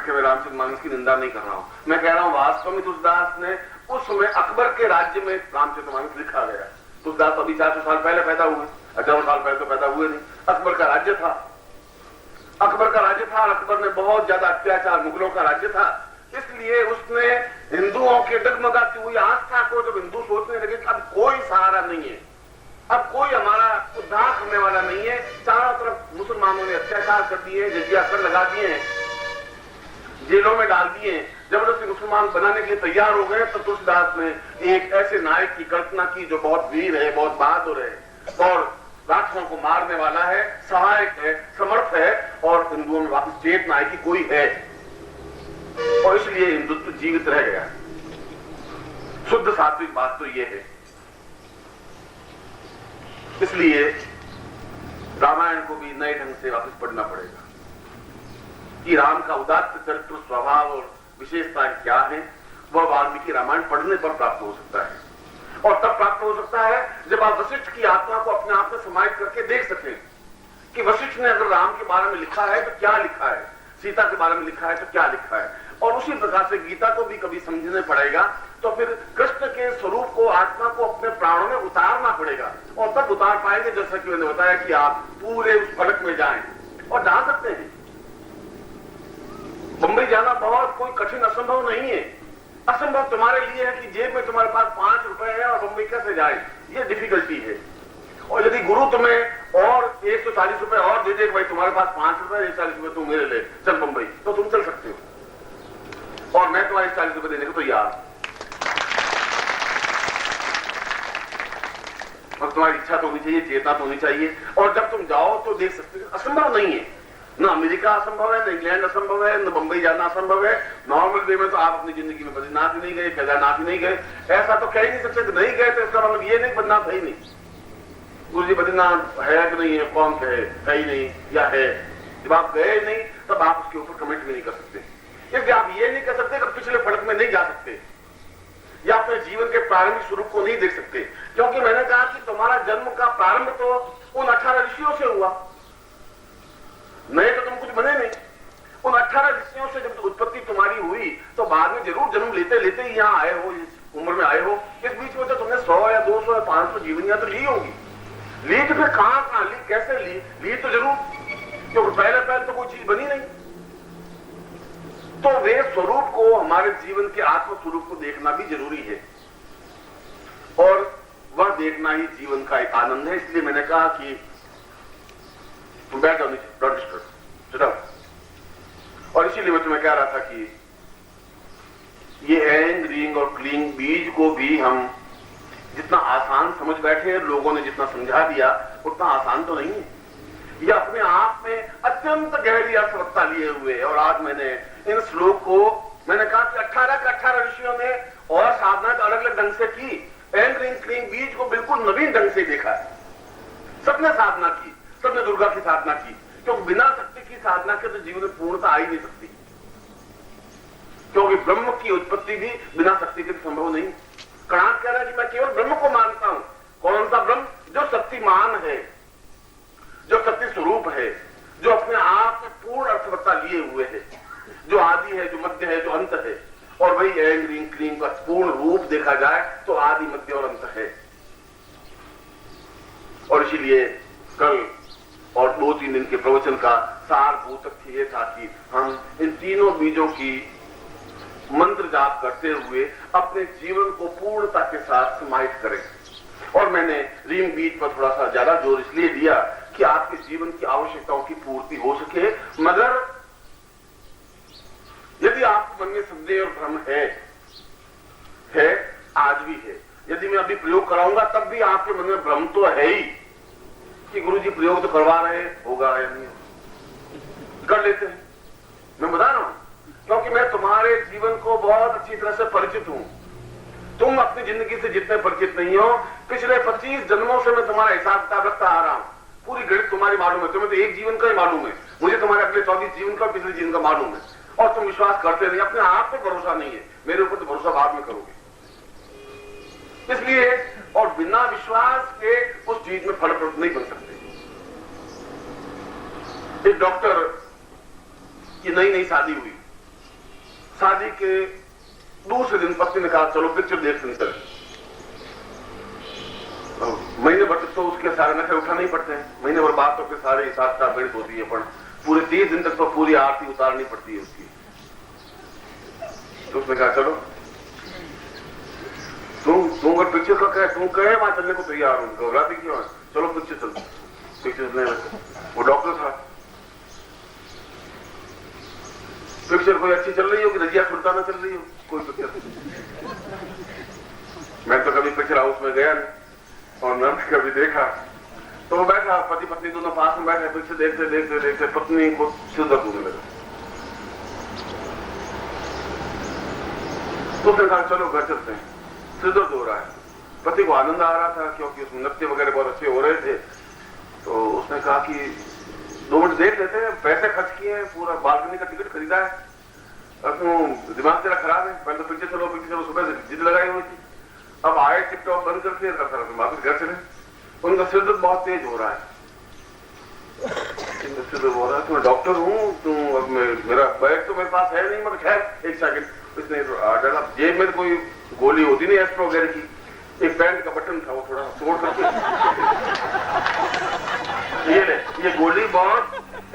करके मैं रामचरितमानस की निंदा नहीं कर रहा हूं। मैं कह रहा हूं वास्तव में तुलसीदास ने उस समय अकबर के राज्य में रामचरितमानस लिखा गया। तुलसीदास अभी 400 साल पहले पैदा हुए, 1000 साल पहले तो पैदा हुए नहीं। अकबर का राज्य था, अकबर का राज्य था और अकबर ने बहुत ज्यादा अत्याचार, मुगलों का राज्य था, इसलिए उसने हिंदुओं के डगमगाती हुई आस्था को जब हिंदू सोचने लगे कि अब कोई सहारा नहीं है, अब कोई हमारा उद्धार करने वाला नहीं है, चारों तरफ मुसलमानों ने अत्याचार कर दिए, जजिया कर लगा दिए हैं, जेलों में डाल दिए, जबरदस्ती मुसलमान बनाने के लिए तैयार हो गए, तो तुलसीदास ने एक ऐसे नायक की कल्पना की जो बहुत वीर है, बहुत बहादुर है और राक्षसों को मारने वाला है, सहायक है, समर्थ है और हिंदुओं में वापस चेतना है कि कोई है, और इसलिए हिंदुत्व जीवित रह गया। शुद्ध सात्विक बात तो यह है। इसलिए रामायण को भी नए ढंग से वापस पढ़ना पड़ेगा कि राम का उदात्त चरित्र, स्वभाव और विशेषताएं क्या है। वह वाल्मीकि रामायण पढ़ने पर प्राप्त हो सकता है और तब प्राप्त हो सकता है जब आप वशिष्ठ की आत्मा को अपने आप में समाहित करके देख सकें कि वशिष्ठ ने अगर राम के बारे में लिखा है तो क्या लिखा है, सीता के बारे में लिखा है तो क्या लिखा है, और उसी प्रकार से गीता को भी कभी समझने पड़ेगा। तो फिर कृष्ण के स्वरूप को, आत्मा को अपने प्राणों में उतारना पड़ेगा और तब उतार पाएंगे, जैसा कि मैंने बताया कि आप पूरे उस फलक में जाएं और जा सकते हैं। बंबई जाना बहुत कोई कठिन असंभव नहीं है। असंभव तुम्हारे लिए है कि जेब में तुम्हारे पास 5 रुपए है और बंबई कैसे जाए, ये डिफिकल्टी है। और यदि गुरु तुम्हें और 140 रुपए और दे दे, भाई तुम्हारे पास 5 रुपए, 140 रुपए तुम मेरे ले चल बंबई, तो तुम चल सकते हो और मैं तुम्हारे 40 रुपए देने को तैयार, और तुम्हारी इच्छा तो होनी चाहिए, चेतना तो होनी चाहिए, और जब तुम जाओ तो देख सकते हो। असंभव नहीं है, ना अमेरिका असंभव है, ना इंग्लैंड असंभव है, न बंबई जाना असंभव है। नॉर्मल वे में तो आप अपनी जिंदगी में बद्रीनाथ ही नहीं गए, केदारनाथ ही नहीं गए, ऐसा तो कह ही नहीं सकते कि नहीं गए तो इसका मतलब ये नहीं बद्रीनाथ है ही नहीं। गुरु जी बद्रीनाथ है कि नहीं है, कौन है ही नहीं या है। जब आप गए नहीं तब आप उसके ऊपर कमेंट भी नहीं कर सकते, क्योंकि आप ये नहीं कर सकते कि पिछले फलक में नहीं जा सकते या अपने जीवन के प्रारंभिक स्वरूप को नहीं देख सकते, क्योंकि मैंने कहा कि तुम्हारा जन्म का प्रारंभ तो उन 18 ऋषियों से हुआ, नए तो तुम कुछ बने नहीं। उन 18 ऋषियों से जब उत्पत्ति तुम्हारी हुई तो बाद में जरूर जन्म लेते लेते ही यहाँ आए हो, इस उम्र में आए हो। इस बीच में तो तुमने 100 या 200 या 500 जीवनियां तो ली होगी, ली तो फिर कहां ली, कैसे ली तो जरूर, क्योंकि पहले तो कोई चीज बनी नहीं। तो वे स्वरूप को, हमारे जीवन के आत्म स्वरूप को देखना भी जरूरी है और वह देखना ही जीवन का एक आनंद है। इसलिए मैंने कहा कि तुम बैठ जाओ नीचे, डोंट डिस्टर्ब, और इसीलिए मैं तुम्हें कह रहा था कि ये एंग, रींग और क्लींग बीज को भी हम जितना आसान समझ बैठे, लोगों ने जितना समझा दिया उतना आसान तो नहीं है। ये अपने आप में अत्यंत गहरी अर्थवत्ता लिए हुए है। और आज मैंने इन श्लोक को, मैंने कहा कि 18 के 18 ऋषियों ने और साधना अलग अलग ढंग से की, एंग, रींग, क्लींग बीज को बिल्कुल नवीन ढंग से देखा है। सबने साधना की, सबने दुर्गा की साधना की, क्योंकि बिना शक्ति की साधना के तो जीवन में पूर्णता आ ही नहीं सकती, क्योंकि ब्रह्म की उत्पत्ति भी बिना शक्ति के संभव नहीं। कणाद कह रहा है कि मैं केवल ब्रह्म को मानता हूं। कौन सा ब्रह्म? जो शक्तिमान है, जो शक्ति स्वरूप है, जो अपने आप में पूर्ण अर्थवत्ता लिए हुए है, जो आदि है, जो मध्य है, जो अंत है। और वही एंग, रींग, क्लींग का पूर्ण रूप देखा जाए तो आदि, मध्य और अंत है। और इसीलिए कल और 2-3 दिन के प्रवचन का सारभूत तथ्य यह था कि हम इन तीनों बीजों की मंत्र जाप करते हुए अपने जीवन को पूर्णता के साथ समाहित करें। और मैंने रीम बीज पर थोड़ा सा ज्यादा जोर इसलिए दिया कि आपके जीवन की आवश्यकताओं की पूर्ति हो सके। मगर यदि आपके मन में संदेह और भ्रम है, आज भी है, यदि मैं अभी प्रयोग कराऊंगा तब भी आपके मन में भ्रम तो है ही कि गुरुजी प्रयोग तो करवा रहे, होगा या नहीं, कर लेते हैं। मैं बता रहा हूं क्योंकि मैं तुम्हारे जीवन को बहुत अच्छी तरह से परिचित हूं। तुम अपनी जिंदगी से जितने परिचित नहीं हो, पिछले 25 जन्मों से मैं तुम्हारा हिसाब किताब रखता आ रहा हूं। पूरी गणित तुम्हारी मालूम है, तुम्हें तो एक जीवन का ही मालूम है, मुझे तुम्हारे अगले 24 जीवन का, पिछले जीवन का मालूम है। और तुम विश्वास करते नहीं, अपने आप पे भरोसा नहीं है, मेरे ऊपर तो भरोसा बाद में करोगे। इसलिए और बिना विश्वास के उस चीज में फलप्रद नहीं बन सकते। एक डॉक्टर की नई नई शादी हुई शादी के दूसरे दिन पत्नी ने कहा चलो पिक्चर देखने चले। महीने भर तक तो उसके सारे नखरे उठा नहीं पड़ते हैं, महीने भर बाद तो फिर सारे हिसाब किताब गणित होती है, पर पूरे 30 दिन तक तो पूरी आरती उतारनी पड़ती है उसकी। तो उसने कहा चलो तुम अगर पिक्चर का कहे तुम कहे वहां चलने को तैयार हूं, घबराती क्यों है, चलो पिक्चर चलो। पिक्चर नहीं, वो डॉक्टर था। पिक्चर कोई अच्छी चल रही हो कि रजिया सुल्ताना चल रही हो, कोई पिक्चर। मैं तो कभी पिक्चर हाउस में गया नहीं और मैंने कभी देखा। तो वो बैठा, पति पत्नी दोनों पास में बैठे, पिक्चर देखते देखते देखते पत्नी को सिर दर्द होने लगा। तो उसने कहा चलो घर चलते हैं, सिर दर्द हो रहा है। पति को आनंद आ रहा था क्योंकि उसमें नृत्य वगैरह बहुत अच्छे हो रहे थे। तो उसने कहा कि 2 मिनट देख लेते हैं, पैसे खर्च किए हैं, पूरा बालकनी का टिकट खरीदा है, अब दिमाग तेरा खराब है, पहले तो पिक्चर चलो, सुबह से जिद लगाई हुई थी, अब आए टिकटॉक बंद करके वापस घर चले। उनका सिर दर्द बहुत तेज हो रहा है। सिर दर्द हो रहा है, तो मैं डॉक्टर हूँ, तो अब मेरा बैग तो मेरे पास है नहीं, मगर खैर एक सेकंड इसने डाला, जेब में कोई गोली होती नहीं एस्ट्रो वगैरह की, एक पैंट का बटन था वो थोड़ा तोड़ करके ये गोली बहुत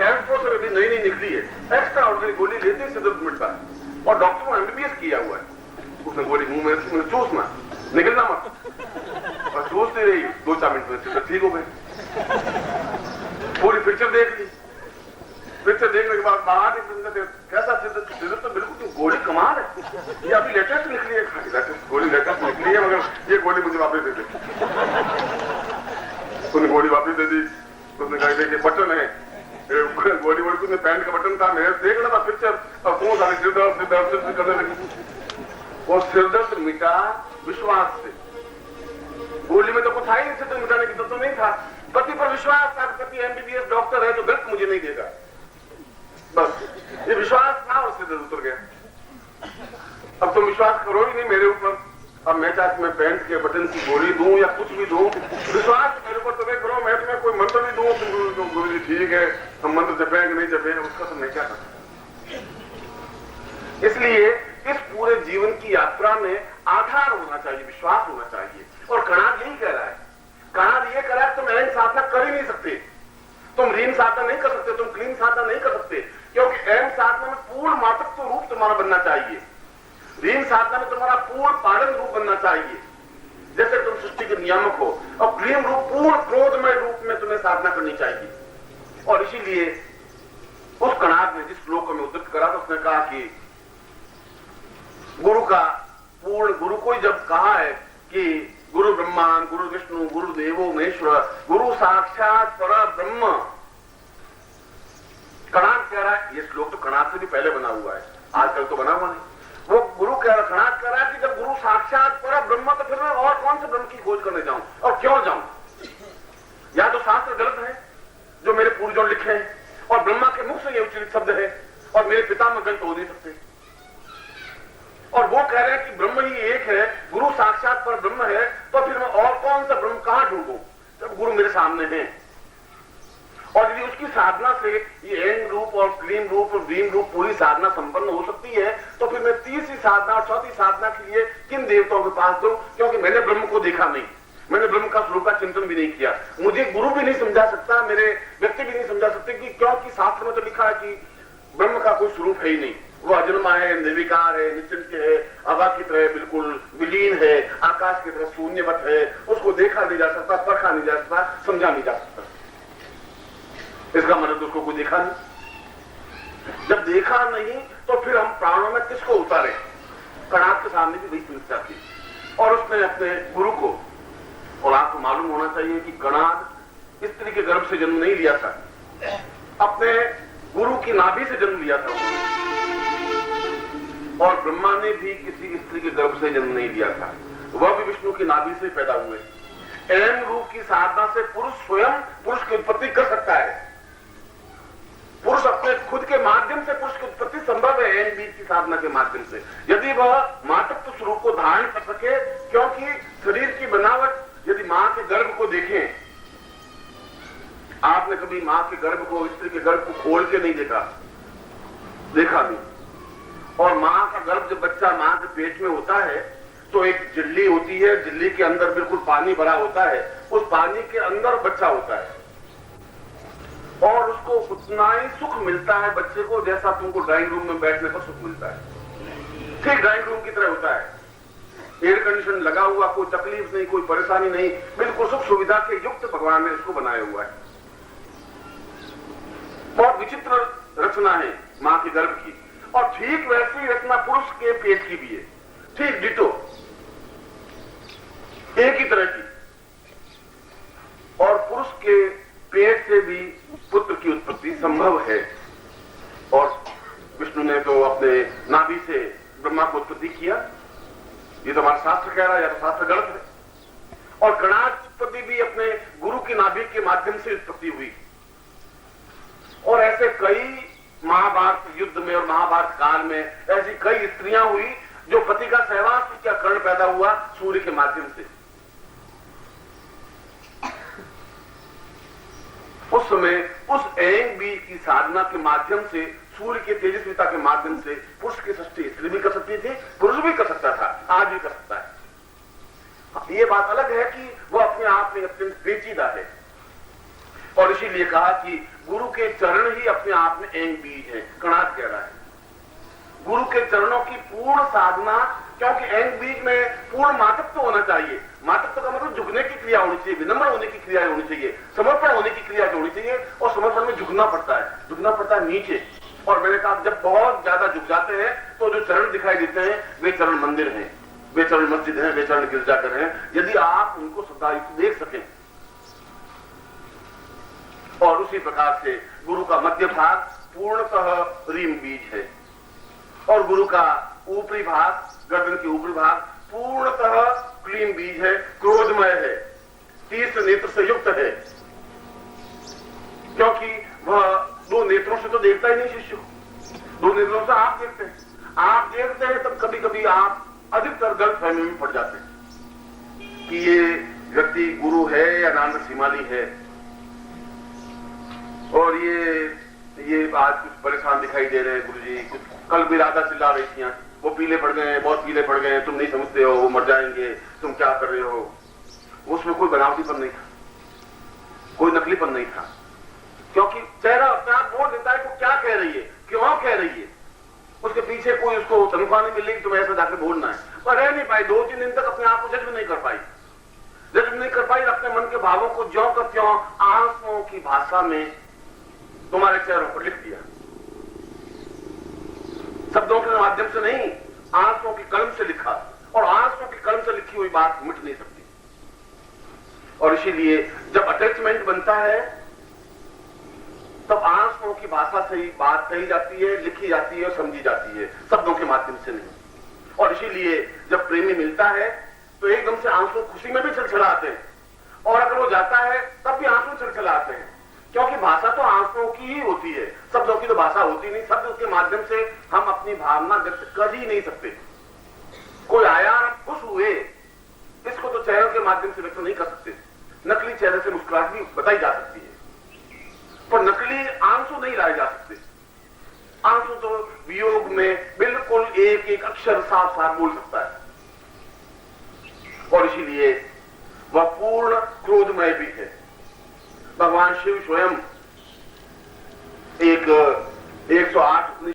एस्ट्रो से अभी नई निकली है, एक्स्ट्रा ऑर्डिनरी गोली लेते सिर दर्द मिटता है, और डॉक्टर को एमबीबीएस किया हुआ है। उसने गोली मुंह में चूसना, निकलना मत, और चूसती रही, 2-4 मिनट में सिर ठीक हो गए। पूरी पिक्चर देख ली, पिक्चर देखने के बाद बाहर कैसा सिर तो बिल्कुल गोली कमाल है, ये अभी लेटेस्ट निकली है, गोली लेटेस्ट निकली है, मगर ये गोली मुझे वापस दे दी। उसने गोली वापस दे दी। उसने कहा देखिए बटन है, गोली वोली में पैंट का बटन था, मैं देख रहा था पिक्चर, और तुम सारे सिर दर्द करने लगी। वो सिर दर्द मिटा विश्वास से, गोली में तो कुछ था ही नहीं, सिर दर्द मिटाने की तो नहीं था, पति पर विश्वास था, पति एमबीबीएस डॉक्टर है तो गलत मुझे नहीं देगा, बस ये विश्वास था और सिर दर्द उतर गया। अब तुम विश्वास करो ही नहीं मेरे ऊपर, अब मैं चाहे मैं पैंट के बटन की गोली दूं या कुछ भी दूं, विश्वास मेरे ऊपर तुम्हें करो, मैं तुम्हें कोई मंत्र भी दूं, तुम गुरु जी ठीक है हम मंत्र जपे कि नहीं जपे, उसका तो मैं क्या करूं। इसलिए इस पूरे जीवन की यात्रा में आधार होना चाहिए, विश्वास होना चाहिए, और कणाद यही कह रहा है। कणाद ये कह रहा है तुम ऐन साधना कर ही नहीं सकते, तुम रीम साधना नहीं कर सकते, तुम क्लीन साधना नहीं कर सकते, क्योंकि एम साधना में पूर्ण मातृत्व रूप तुम्हारा बनना चाहिए, रीम साधना में तुम्हारा पूर्ण पालन रूप बनना चाहिए, जैसे तुम सृष्टि के नियामक हो, और क्लीन रूप पूर्ण क्रोधमय रूप में तुम्हें साधना करनी चाहिए। और इसीलिए उस कणाद ने जिस श्लोक में उद्धृत करा था उसने कहा कि गुरु का पूर्ण, गुरु को जब कहा है कि गुरु ब्रह्मा गुरु विष्णु गुरु देवो महेश्वर गुरु साक्षात पर ब्रह्म, कणाद कह रहा है, ये श्लोक तो कणाद से भी पहले बना हुआ है, आजकल तो बना हुआ नहीं, वो गुरु कह रहा, कणाद कह रहा है कि जब गुरु साक्षात पर ब्रह्म तो फिर मैं और कौन से ब्रह्म की खोज करने जाऊं और क्यों जाऊं, या तो शास्त्र गलत है जो मेरे पूर्वजों लिखे हैं, और ब्रह्मा के मुख से ये उच्चरित शब्द है, और मेरे पितामह गलत हो नहीं सकते, और वो कह रहे हैं कि ब्रह्म ही एक है, गुरु साक्षात पर ब्रह्म है, तो फिर मैं और कौन सा ब्रह्म कहां ढूंढूं जब गुरु मेरे सामने है। और यदि उसकी साधना से ये एंग रूप और क्लीन रूप और वीम रूप पूरी साधना संपन्न हो सकती है, तो फिर मैं तीसरी साधना और चौथी साधना के लिए किन देवताओं के पास दूं, क्योंकि मैंने ब्रह्म को देखा नहीं, मैंने ब्रह्म का स्वरूप का चिंतन भी नहीं किया, मुझे गुरु भी नहीं समझा सकता, मेरे व्यक्ति भी नहीं समझा सकते, कि क्योंकि शास्त्र में तो लिखा है कि ब्रह्म का कोई स्वरूप है ही नहीं, वो अजन्मा है, निर्विकार है, निश्चिंत है, अवाकित है, बिल्कुल विलीन है, आकाश की तरह शून्यवत है, उसको देखा नहीं जा सकता, परखा नहीं जा सकता, समझा नहीं जा सकता। इसका मतलब उसको कोई देखा नहीं, जब देखा नहीं तो फिर हम प्राणों में किसको उतारे। कणाद के सामने भी वही समस्या थी, और उसने अपने गुरु को, और आपको मालूम होना चाहिए कि कणाद स्त्री के गर्भ से जन्म नहीं लिया था, अपने गुरु की नाभि से जन्म लिया था, और ब्रह्मा ने भी किसी स्त्री के गर्भ से जन्म नहीं लिया था, वह भी विष्णु की नाभि से पैदा हुए। एम रूप की साधना से पुरुष स्वयं पुरुष की उत्पत्ति कर सकता है, पुरुष अपने खुद के माध्यम से पुरुष की उत्पत्ति संभव है, एन बीज की साधना के माध्यम से, यदि वह मातृत्व स्वरूप को धारण कर सके, क्योंकि शरीर की बनावट यदि मां के गर्भ को देखें, आपने कभी मां के गर्भ को, स्त्री के गर्भ को खोल के नहीं देखा, देखा नहीं, और मां का गर्भ जब बच्चा मां के पेट में होता है तो एक झिल्ली होती है, झिल्ली के अंदर बिल्कुल पानी भरा होता है, उस पानी के अंदर बच्चा होता है और उसको उतना ही सुख मिलता है बच्चे को जैसा तुमको ड्राइंग रूम में बैठने पर सुख मिलता है। ठीक ड्राइंग रूम की तरह होता है, एयर कंडीशन लगा हुआ, कोई तकलीफ नहीं, कोई परेशानी नहीं, बिल्कुल सुख सुविधा के युक्त भगवान ने इसको बनाया हुआ है। बहुत विचित्र रचना है मां के गर्भ की। और ठीक वैसी रचना पुरुष के पेट की भी है, ठीक डिटो, एक ही तरह की। और पुरुष के पेट से भी पुत्र की उत्पत्ति संभव है। और विष्णु ने तो अपने नाभि से ब्रह्मा को उत्पत्ति किया, ये तो हमारा शास्त्र कह रहा है, या तो शास्त्र गलत है। और गणाज उत्पत्ति भी अपने गुरु की नाभि के माध्यम से उत्पत्ति हुई। और ऐसे कई महाभारत युद्ध में और महाभारत काल में ऐसी कई स्त्रियां हुई जो पति का सहवास का कर्ण पैदा हुआ सूर्य के माध्यम से। उस समय उस ऐंग बीज की साधना के माध्यम से, सूर्य के तेजस्विता के माध्यम से पुरुष की सृष्टि स्त्री भी कर सकती थी, पुरुष भी कर सकता था, आज भी कर सकता है। ये बात अलग है कि वो अपने आप में अत्यंत पेचीदा है। और इसीलिए कहा कि गुरु के चरण ही अपने आप में ऐंग बीज है, कणाद कह रहा है। गुरु के चरणों की पूर्ण साधना, क्योंकि ऐंग बीज में पूर्ण मातृत्व होना चाहिए। मातृत्व का मतलब झुकने की क्रिया होनी चाहिए, विनम्र होने की क्रिया होनी चाहिए, समर्पण होने की क्रिया होनी चाहिए। और समर्पण में झुकना पड़ता है, झुकना पड़ता है नीचे। और मैंने कहा जब बहुत ज्यादा झुक जाते हैं तो जो चरण दिखाई देते हैं वे चरण मंदिर हैं, वे चरण मस्जिद हैं, वे चरण गिरजाघर हैं, यदि आप उनको श्रद्धायुक्त देख सकें। और उसी प्रकार से गुरु का मध्य भाग पूर्णतः रीम बीज है और गुरु का ऊपरी भाग, गर्दन के ऊपरी भाग पूर्णतः क्लीन बीज है, क्रोधमय है, तीसरे नेत्र से युक्त है। क्योंकि वह दो नेत्रों से तो देखता ही नहीं शिष्य को, दो नेत्रों से आप देखते हैं। आप देखते हैं तब कभी कभी आप अधिकतर गलत फहमी में पड़ जाते हैं कि ये व्यक्ति गुरु है या नानक सिमाली है। और ये आज कुछ परेशान दिखाई दे रहे हैं गुरुजी, कुछ कल भी राधा चिल्ला रही थी, वो पीले पड़ गए हैं, बहुत पीले पड़ गए हैं, तुम नहीं समझते हो, वो मर जाएंगे, तुम क्या कर रहे हो। उसमें कोई बनावटीपन नहीं था, कोई नकलीपन नहीं था, क्योंकि चेहरा अपने आप बोल देता है कि क्या कह रही है, क्यों कह रही है। उसके पीछे कोई उसको तनख्वाह नहीं मिलेगी, तुम्हें ऐसा जाकर बोलना है। पर रह नहीं पाई, 2-3 दिन तक अपने आप को जज भी नहीं कर पाई, अपने मन के भावों को ज्यों का त्यों आंसुओं की भाषा में तुम्हारे चेहरों पर लिख दिया। शब्दों के माध्यम से नहीं, आंसुओं की कलम से लिखा। और आंसुओं की कलम से लिखी हुई बात मिट नहीं सकती। और इसीलिए जब अटैचमेंट बनता है तब आंसुओं की भाषा से ही बात कही जाती है, लिखी जाती है और समझी जाती है, शब्दों के माध्यम से नहीं। और इसीलिए जब प्रेमी मिलता है तो एकदम से आंसू खुशी में भी छलछलाते हैं, और अगर वो जाता है तब भी आंसू छलछलाते हैं, क्योंकि भाषा तो आंसुओं की ही होती है, शब्दों की तो भाषा होती नहीं। शब्द के माध्यम से हम अपनी भावना व्यक्त कर ही नहीं सकते। कोई आया खुश हुए, इसको तो चेहरे के माध्यम से व्यक्त नहीं कर सकते। नकली चेहरे से मुस्कुराहट भी बताई जा सकती है, पर नकली आंसू नहीं लाए जा सकते। आंसू तो वियोग में बिल्कुल एक एक अक्षर साफ साफ बोल सकता है। और इसीलिए वह पूर्ण क्रोधमय भी है। भगवान शिव स्वयं एक 108